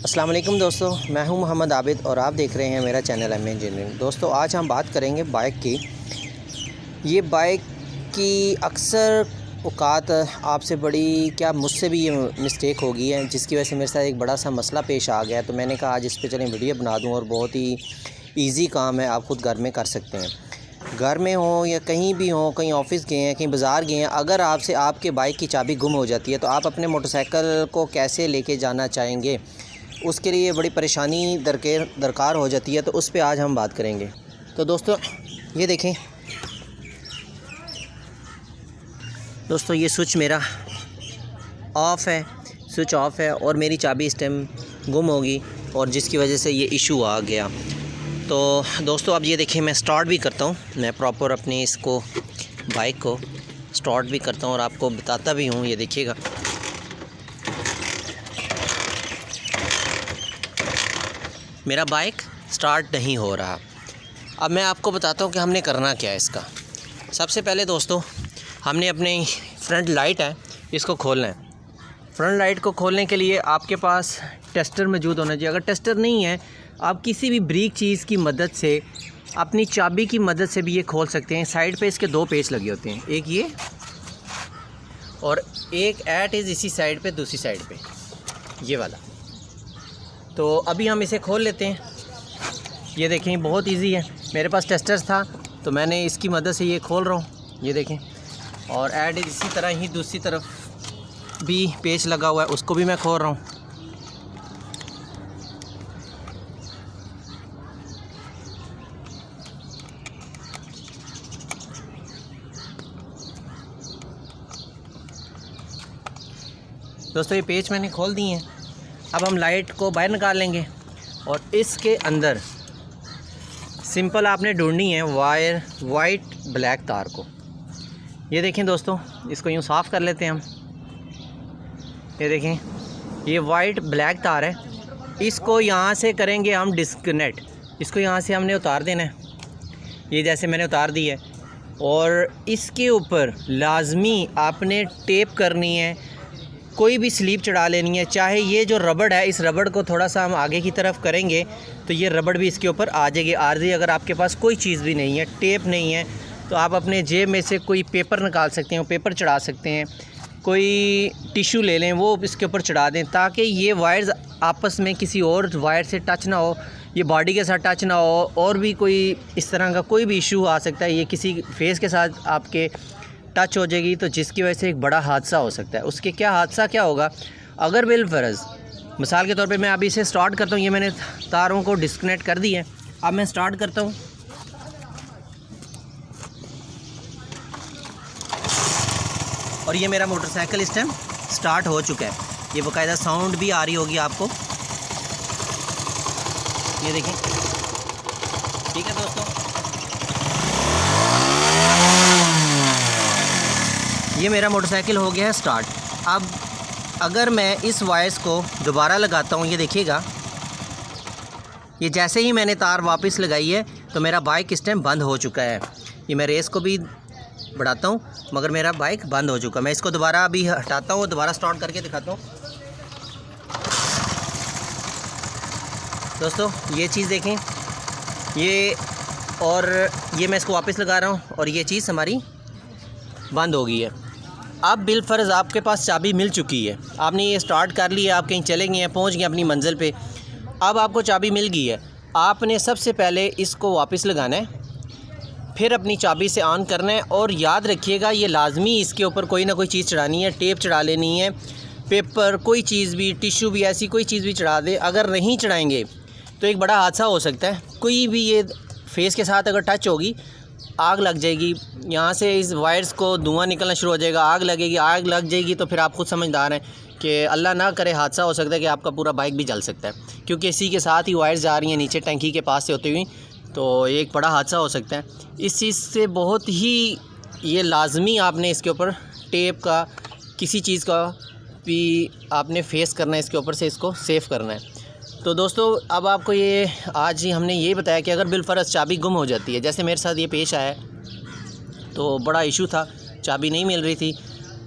अस्सलाम वालेकुम दोस्तों, मैं हूं मोहम्मद आबिद और आप देख रहे हैं मेरा चैनल एम इंजीनियरिंग। दोस्तों आज हम बात करेंगे बाइक की। ये बाइक की अक्सर औकात आपसे बड़ी क्या मुझसे भी ये मिस्टेक हो गई है, जिसकी वजह से मेरे साथ एक बड़ा सा मसला पेश आ गया। तो मैंने कहा आज इस पे चलें वीडियो बना दूं और बहुत ही ईज़ी काम है, आप ख़ुद घर में कर सकते हैं। घर में हो या कहीं भी हो, कहीं ऑफ़िस गए हैं, कहीं बाज़ार गए हैं, अगर आपसे आपके बाइक की चाबी गुम हो जाती है तो आप अपने मोटरसाइकिल को कैसे लेके जाना चाहेंगे, उसके लिए बड़ी परेशानी दरकार हो जाती है। तो उस पे आज हम बात करेंगे। तो दोस्तों ये देखें दोस्तों, ये स्विच मेरा ऑफ़ है, स्विच ऑफ़ है और मेरी चाबी इस टाइम गुम होगी और जिसकी वजह से ये इशू आ गया। तो दोस्तों अब ये देखें, मैं स्टार्ट भी करता हूँ, मैं प्रॉपर अपनी इसको बाइक को स्टार्ट भी करता हूँ और आपको बताता भी हूँ। ये देखिएगा, मेरा बाइक स्टार्ट नहीं हो रहा। अब मैं आपको बताता हूँ कि हमने करना क्या है इसका। सबसे पहले दोस्तों हमने अपनी फ्रंट लाइट है, इसको खोलना है। फ्रंट लाइट को खोलने के लिए आपके पास टेस्टर मौजूद होना चाहिए। अगर टेस्टर नहीं है, आप किसी भी ब्रीक चीज़ की मदद से, अपनी चाबी की मदद से भी ये खोल सकते हैं। साइड पे इसके दो पेच लगे होते हैं, एक ये और एक एट इज़ इसी साइड पे, दूसरी साइड पे ये वाला। तो अभी हम इसे खोल लेते हैं। ये देखें बहुत इजी है, मेरे पास टेस्टर था तो मैंने इसकी मदद से ये खोल रहा हूँ। ये देखें, और ऐड इसी तरह ही दूसरी तरफ भी पेच लगा हुआ है, उसको भी मैं खोल रहा हूँ। दोस्तों ये पेच मैंने खोल दिए हैं। अब हम लाइट को बाहर निकाल लेंगे और इसके अंदर सिंपल आपने ढूंढनी है वायर, वाइट ब्लैक तार को। ये देखें दोस्तों, इसको यूँ साफ़ कर लेते हैं हम। ये देखें, ये वाइट ब्लैक तार है, इसको यहाँ से करेंगे हम डिस्कनेक्ट। इसको यहाँ से हमने उतार देना है, ये जैसे मैंने उतार दी है। और इसके ऊपर लाजमी आपने टेप करनी है, कोई भी स्लीप चढ़ा लेनी है। चाहे ये जो रबड़ है, इस रबड़ को थोड़ा सा हम आगे की तरफ करेंगे तो ये रबड़ भी इसके ऊपर आ जाएगी आर्जी। अगर आपके पास कोई चीज़ भी नहीं है, टेप नहीं है, तो आप अपने जेब में से कोई पेपर निकाल सकते हैं, पेपर चढ़ा सकते हैं। कोई टिश्यू ले लें, वो इसके ऊपर चढ़ा दें, ताकि ये वायर्स आपस में किसी और वायर से टच ना हो, ये बॉडी के साथ टच ना हो। और भी कोई इस तरह का कोई भी इशू आ सकता है, ये किसी फेस के साथ आपके टच हो जाएगी तो जिसकी वजह से एक बड़ा हादसा हो सकता है। उसके हादसा क्या होगा, अगर बिलफर्ज मिसाल के तौर पे मैं अभी इसे स्टार्ट करता हूँ, ये मैंने तारों को डिस्कनेक्ट कर दी है। अब मैं स्टार्ट करता हूँ, और ये मेरा मोटरसाइकिल इस टाइम स्टार्ट हो चुका है। ये बाकायदा साउंड भी आ रही होगी आपको, ये देखें। ठीक है दोस्तों, ये मेरा मोटरसाइकिल हो गया है स्टार्ट। अब अगर मैं इस वायर्स को दोबारा लगाता हूँ, ये देखिएगा, ये जैसे ही मैंने तार वापस लगाई है तो मेरा बाइक इस टाइम बंद हो चुका है। ये मैं रेस को भी बढ़ाता हूँ मगर मेरा बाइक बंद हो चुका है। मैं इसको दोबारा अभी हटाता हूँ, दोबारा स्टार्ट करके दिखाता हूँ। दोस्तों ये चीज़ देखें, ये और ये मैं इसको वापस लगा रहा हूँ और ये चीज़ हमारी बंद हो गई है। अब बिलफर्ज आपके पास चाबी मिल चुकी है, आपने ये स्टार्ट कर लिया, आप कहीं चले गए हैं, पहुंच गए अपनी मंजिल पे। अब आपको चाबी मिल गई है, आपने सबसे पहले इसको वापस लगाना है, फिर अपनी चाबी से ऑन करना है। और याद रखिएगा, ये लाजमी इसके ऊपर कोई ना कोई चीज़ चढ़ानी है, टेप चढ़ा लेनी है, पेपर, कोई चीज़ भी, टिश्यू भी, ऐसी कोई चीज़ भी चढ़ा दे। अगर नहीं चढ़ाएँगे तो एक बड़ा हादसा हो सकता है। कोई भी ये फेस के साथ अगर टच होगी, आग लग जाएगी, यहाँ से इस वायर्स को धुआं निकलना शुरू हो जाएगा, आग लगेगी। आग लग जाएगी तो फिर आप खुद समझदार हैं कि अल्लाह ना करे हादसा हो सकता है कि आपका पूरा बाइक भी जल सकता है, क्योंकि इसी के साथ ही वायर्स जा रही हैं नीचे टंकी के पास से होती हुई, तो एक बड़ा हादसा हो सकता है। इस चीज़ से बहुत ही ये लाजमी आपने इसके ऊपर टेप का, किसी चीज़ का भी आपने फेस करना है, इसके ऊपर से इसको सेफ़ करना है। तो दोस्तों अब आपको ये आज ही हमने ये बताया कि अगर बिलफर्ज चाबी गुम हो जाती है, जैसे मेरे साथ ये पेश आया, तो बड़ा इशू था, चाबी नहीं मिल रही थी,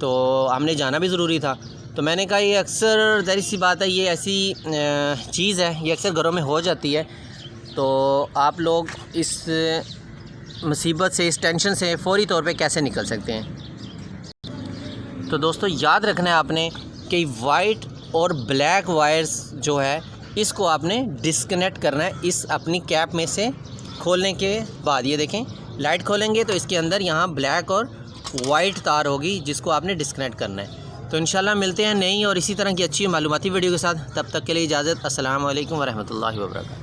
तो हमने जाना भी ज़रूरी था। तो मैंने कहा ये अक्सर ज़ाहिर सी बात है, ये ऐसी चीज़ है, ये अक्सर घरों में हो जाती है। तो आप लोग इस मुसीबत से, इस टेंशन से फ़ौरी तौर पे कैसे निकल सकते हैं। तो दोस्तों याद रखना है आपने कि वाइट और ब्लैक वायर्स जो है इसको आपने डिस्कनेक्ट करना है इस अपनी कैप में से खोलने के बाद। ये देखें, लाइट खोलेंगे तो इसके अंदर यहाँ ब्लैक और वाइट तार होगी जिसको आपने डिस्कनेक्ट करना है। तो इंशाल्लाह मिलते हैं नई और इसी तरह की अच्छी मालूमाती वीडियो के साथ। तब तक के लिए इजाज़त। अस्सलाम वालेकुम वरहमतुल्लाहि वबरकातुहू।